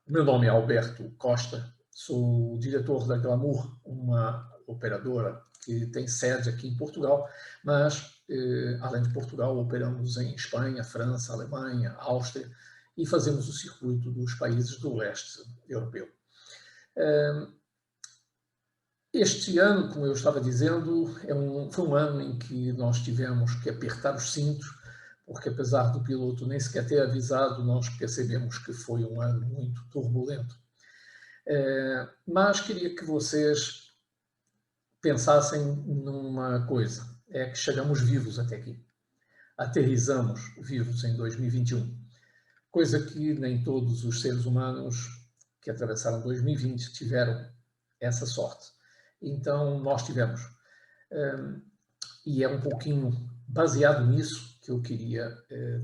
O meu nome é Alberto Costa, sou diretor da Glamour, uma operadora que tem sede aqui em Portugal, mas, além de Portugal, operamos em Espanha, França, Alemanha, Áustria e fazemos o circuito dos países do leste europeu. Este ano, como eu estava dizendo, foi um ano em que nós tivemos que apertar os cintos, porque apesar do piloto nem sequer ter avisado, nós percebemos que foi um ano muito turbulento. Mas queria que vocês pensassem numa coisa, é que chegamos vivos até aqui. Aterrissamos vivos em 2021, coisa que nem todos os seres humanos que atravessaram 2020 tiveram essa sorte. Então, nós tivemos. E é um pouquinho baseado nisso que eu queria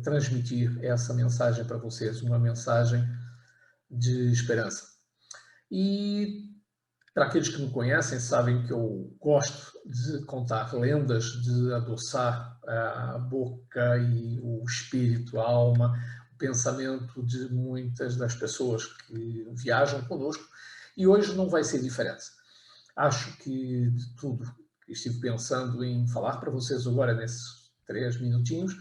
transmitir essa mensagem para vocês, uma mensagem de esperança. E para aqueles que me conhecem, sabem que eu gosto de contar lendas, de adoçar a boca e o espírito, a alma, o pensamento de muitas das pessoas que viajam conosco, e hoje não vai ser diferente. Acho que de tudo que estive pensando em falar para vocês agora, nesses 3 minutinhos,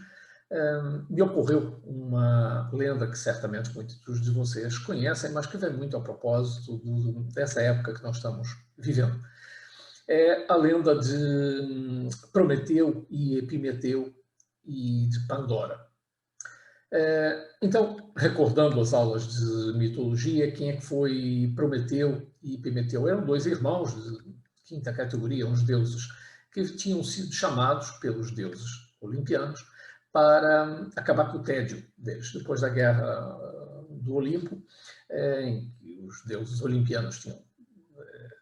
me ocorreu uma lenda que certamente muitos de vocês conhecem, mas que vem muito ao propósito dessa época que nós estamos vivendo. É a lenda de Prometeu e Epimeteu e de Pandora. Então, recordando as aulas de mitologia, quem é que foi Prometeu e Epimeteu? Eram 2 irmãos de quinta categoria, uns deuses, que tinham sido chamados pelos deuses olimpianos para acabar com o tédio deles. Depois da guerra do Olimpo, em que os deuses olimpianos tinham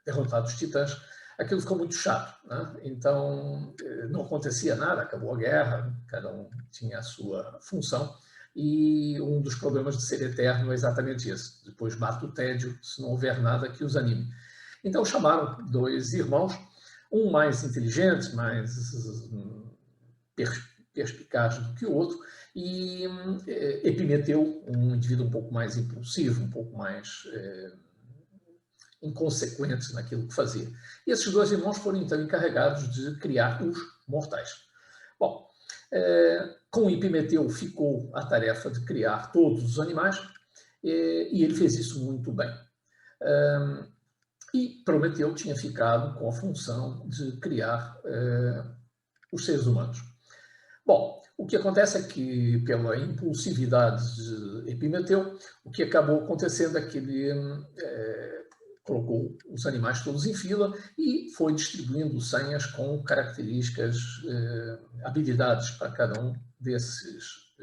derrotado os titãs, aquilo ficou muito chato, né? Então, não acontecia nada, acabou a guerra, cada um tinha a sua função, e um dos problemas de ser eterno é exatamente esse. Depois bate o tédio, se não houver nada que os anime. Então chamaram 2 irmãos, um mais inteligente, mais perspicaz do que o outro, e Epimeteu, um indivíduo um pouco mais impulsivo, um pouco mais inconsequente naquilo que fazia. E esses 2 irmãos foram então encarregados de criar os mortais. Bom, com Epimeteu ficou a tarefa de criar todos os animais, e ele fez isso muito bem. E Prometeu tinha ficado com a função de criar os seres humanos. Bom, o que acontece é que, pela impulsividade de Epimeteu, o que acabou acontecendo é que ele colocou os animais todos em fila e foi distribuindo senhas com características, habilidades para cada um desses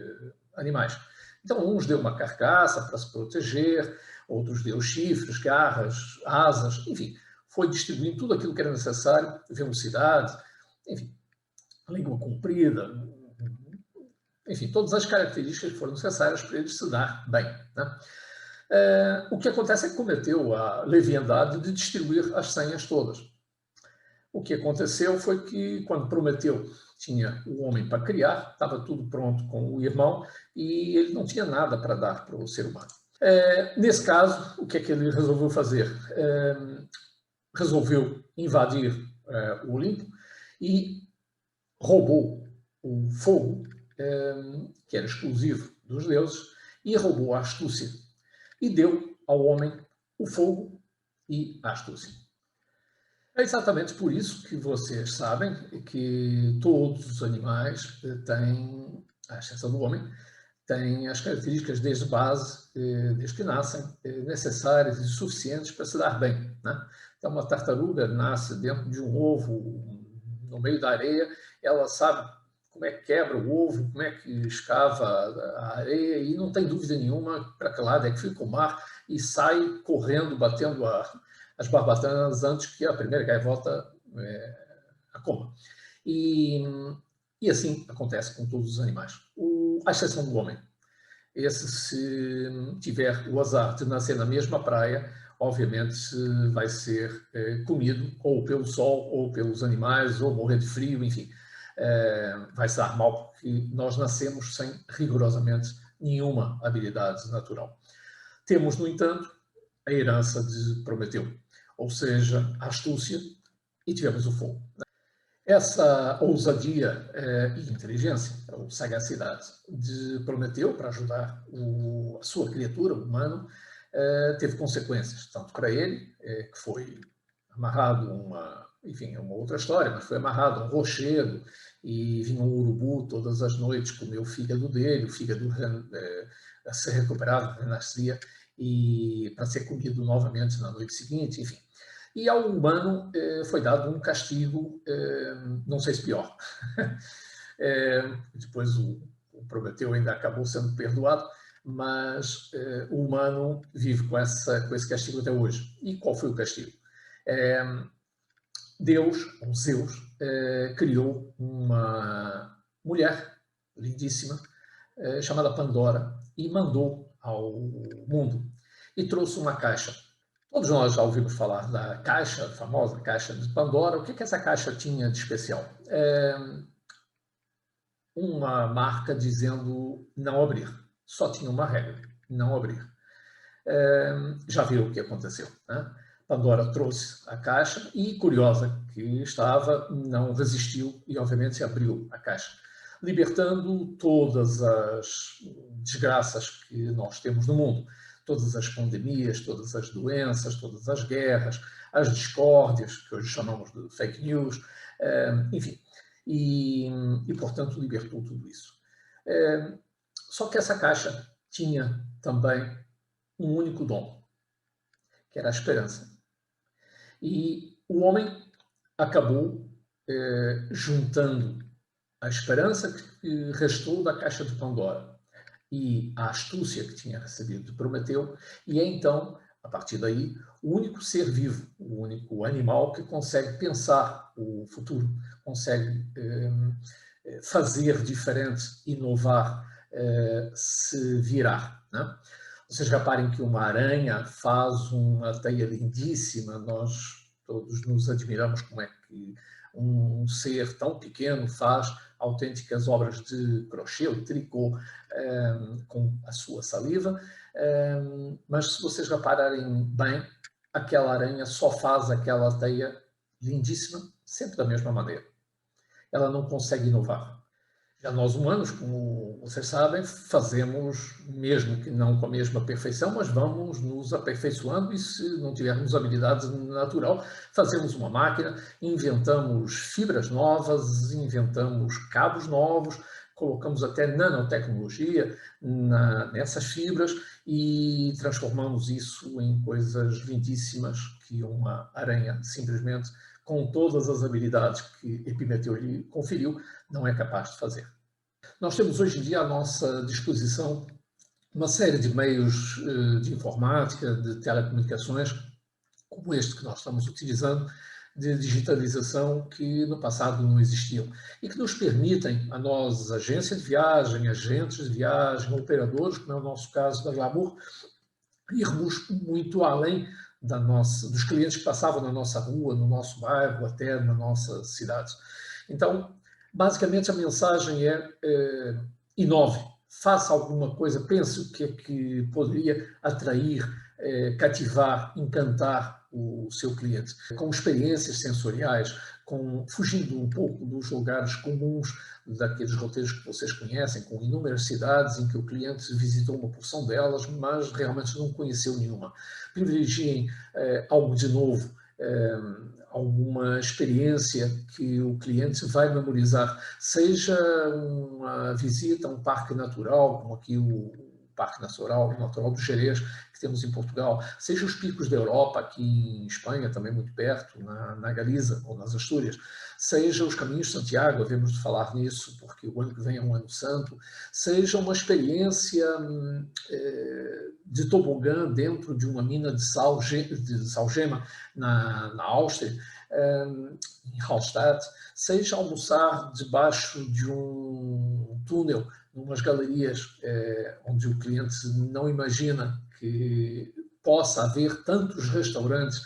animais. Então, uns deu uma carcaça para se proteger, outros deu chifres, garras, asas, enfim, foi distribuindo tudo aquilo que era necessário, velocidade, enfim, língua comprida, enfim, todas as características que foram necessárias para ele se dar bem, né? O que acontece é que cometeu a leviandade de distribuir as senhas todas. O que aconteceu foi que, quando Prometeu tinha o homem para criar, estava tudo pronto com o irmão e ele não tinha nada para dar para o ser humano. Nesse caso, o que é que ele resolveu fazer? Resolveu invadir o Olimpo e roubou o fogo, que era exclusivo dos deuses, e roubou a astúcia. E deu ao homem o fogo e a astúcia. É exatamente por isso que vocês sabem que todos os animais têm, à exceção do homem, têm as características desde base, desde que nascem, necessárias e suficientes para se dar bem, né? Então, uma tartaruga nasce dentro de um ovo, no meio da areia, ela sabe como é que quebra o ovo, como é que escava a areia, e não tem dúvida nenhuma para que lado é que fica o mar, e sai correndo, batendo as barbatanas antes que a primeira gaivota a coma. E assim acontece com todos os animais, à exceção do homem. Esse, se tiver o azar de nascer na mesma praia, obviamente vai ser comido ou pelo sol, ou pelos animais, ou morrer de frio, enfim. Vai se dar mal porque nós nascemos sem rigorosamente nenhuma habilidade natural. Temos, no entanto, a herança de Prometeu, ou seja, a astúcia, e tivemos o fogo. Essa ousadia e inteligência, ou sagacidade, de Prometeu para ajudar a sua criatura, o humano, teve consequências, tanto para ele, que foi amarrado enfim, é uma outra história, mas foi amarrado a um rochedo e vinha um urubu todas as noites comer o fígado dele, o fígado a ser recuperado, renascia, e para ser comido novamente na noite seguinte, enfim. E ao humano foi dado um castigo, não sei se pior. Depois o Prometeu ainda acabou sendo perdoado, mas o humano vive com esse castigo até hoje. E qual foi o castigo? Deus, ou Zeus, criou uma mulher lindíssima, chamada Pandora, e mandou ao mundo. E trouxe uma caixa. Todos nós já ouvimos falar da caixa, a famosa caixa de Pandora. O que essa caixa tinha de especial? Uma marca dizendo não abrir. Só tinha uma regra, não abrir. Já viu o que aconteceu, né? Pandora trouxe a caixa e, curiosa que estava, não resistiu e, obviamente, abriu a caixa, libertando todas as desgraças que nós temos no mundo. Todas as pandemias, todas as doenças, todas as guerras, as discórdias, que hoje chamamos de fake news, enfim. E, portanto, libertou tudo isso. Só que essa caixa tinha também um único dom, que era a esperança. E o homem acabou juntando a esperança que restou da caixa de Pandora e a astúcia que tinha recebido de Prometeu, e é então, a partir daí, o único ser vivo, o único animal que consegue pensar o futuro, consegue fazer diferente, inovar, se virar, né? Vocês reparem que uma aranha faz uma teia lindíssima, nós todos nos admiramos como é que um ser tão pequeno faz autênticas obras de crochê ou tricô com a sua saliva, mas se vocês repararem bem, aquela aranha só faz aquela teia lindíssima sempre da mesma maneira. Ela não consegue inovar. Já nós humanos, como vocês sabem, fazemos, mesmo que não com a mesma perfeição, mas vamos nos aperfeiçoando e, se não tivermos habilidade natural, fazemos uma máquina, inventamos fibras novas, inventamos cabos novos, colocamos até nanotecnologia nessas fibras e transformamos isso em coisas lindíssimas que uma aranha, simplesmente, com todas as habilidades que Epimeteu lhe conferiu, não é capaz de fazer. Nós temos hoje em dia à nossa disposição uma série de meios de informática, de telecomunicações, como este que nós estamos utilizando, de digitalização que no passado não existiam e que nos permitem, a nós, agência de viagem, agentes de viagem, operadores, como é o nosso caso da Glamour, irmos muito além dos clientes que passavam na nossa rua, no nosso bairro, até na nossa cidade. Então, basicamente, a mensagem é inove, faça alguma coisa, pense o que é que poderia atrair, cativar, encantar o seu cliente, com experiências sensoriais, fugindo um pouco dos lugares comuns, daqueles roteiros que vocês conhecem, com inúmeras cidades em que o cliente visitou uma porção delas, mas realmente não conheceu nenhuma. Privilegiem algo de novo, alguma experiência que o cliente vai memorizar, seja uma visita a um parque natural, como aqui o Parque Natural do Gerês, que temos em Portugal, seja os picos da Europa, aqui em Espanha, também muito perto, na Galiza ou nas Astúrias, seja os caminhos de Santiago, havemos de falar nisso, porque o ano que vem é um ano santo, seja uma experiência de tobogã dentro de uma mina de salgema na Áustria, em Hallstatt, seja almoçar debaixo de um túnel, numas galerias onde o cliente não imagina que possa haver tantos restaurantes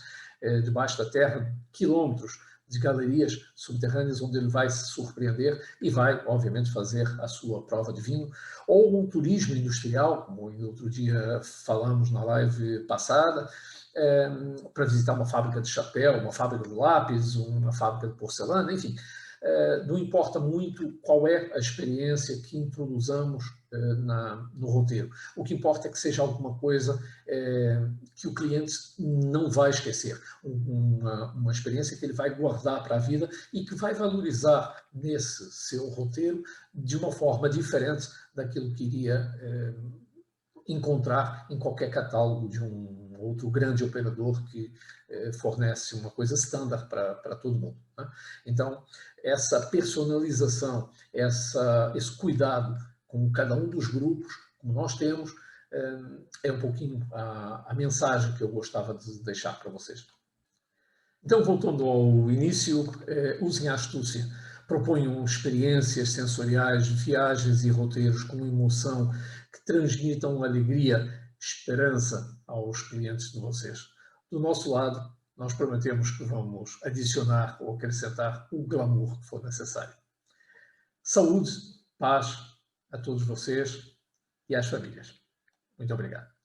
debaixo da terra, quilómetros de galerias subterrâneas onde ele vai se surpreender e vai, obviamente, fazer a sua prova de vinho, ou um turismo industrial, como outro dia falamos na live passada, para visitar uma fábrica de chapéu, uma fábrica de lápis, uma fábrica de porcelana, enfim. Não importa muito qual é a experiência que introduzamos no roteiro. O que importa é que seja alguma coisa que o cliente não vai esquecer, uma experiência que ele vai guardar para a vida e que vai valorizar nesse seu roteiro de uma forma diferente daquilo que iria encontrar em qualquer catálogo de um outro grande operador que fornece uma coisa standard para todo mundo, né? Então, essa personalização, esse cuidado com cada um dos grupos, como nós temos, é um pouquinho a mensagem que eu gostava de deixar para vocês. Então, voltando ao início, usem a astúcia. Proponham experiências sensoriais, viagens e roteiros com emoção que transmitam alegria, esperança aos clientes de vocês. Do nosso lado, nós prometemos que vamos adicionar ou acrescentar o glamour que for necessário. Saúde, paz a todos vocês e às famílias. Muito obrigado.